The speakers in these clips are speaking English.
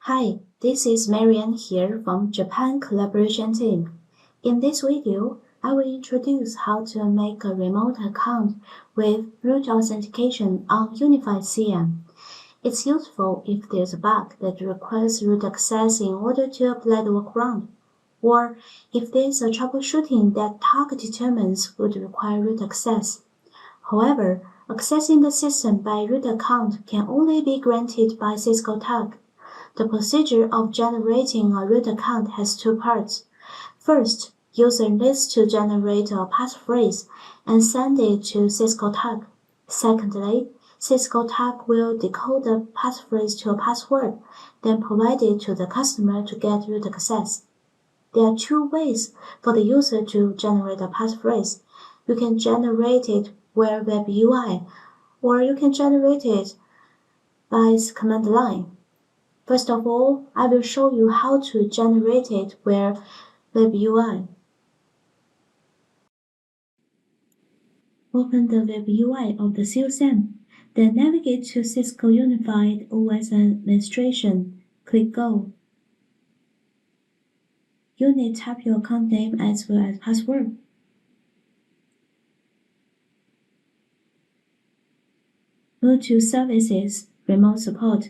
Hi, this is Marianne here from Japan Collaboration Team. In this video, I will introduce how to make a remote account with root authentication on Unified CM. It's useful if there's a bug that requires root access in order to apply the workaround, or if there's a troubleshooting that TAG determines would require root access. However, accessing the system by root account can only be granted by Cisco TAG. The procedure of generating a root account has two parts. First, user needs to generate a passphrase and send it to Cisco TAG. Secondly, Cisco TAG will decode the passphrase to a password, then provide it to the customer to get root access. There are two ways for the user to generate a passphrase. You can generate it via Web UI, or you can generate it by command line. First of all, I will show you how to generate it via Web UI. Open the Web UI of the CSM, then navigate to Cisco Unified OS Administration. Click Go. You need to type your account name as well as password. Go to Services, Remote Support.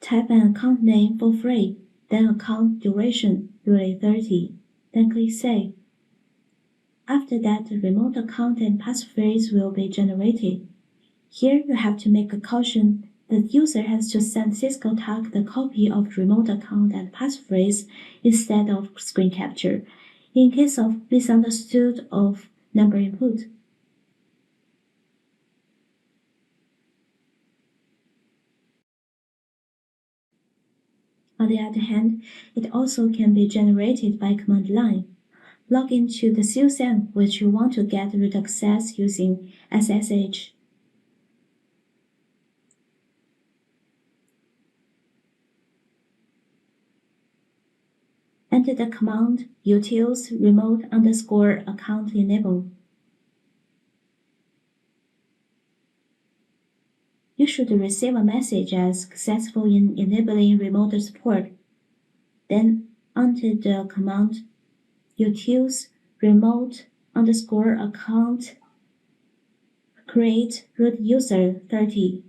Type an account name for free, then account duration, usually 30, then click Save. After that, the remote account and passphrase will be generated. Here you have to make a caution that the user has to send Cisco TAG the copy of remote account and passphrase instead of screen capture, in case of misunderstood of number input. On the other hand, it also can be generated by command line. Log into the CSM which you want to get root access using SSH. Enter the command utils remote_account enable. You should receive a message as successful in enabling remote support. Then enter the command utils remote_account create root user 30.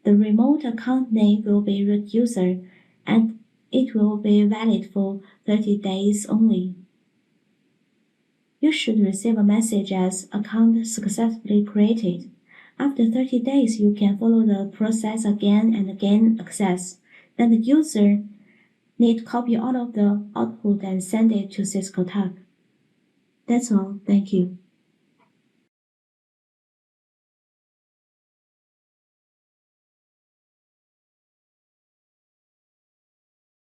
The remote account name will be root user and it will be valid for 30 days only. You should receive a message as account successfully created. After 30 days, you can follow the process again and gain access. Then the user need to copy all of the output and send it to Cisco TAG. That's all. Thank you.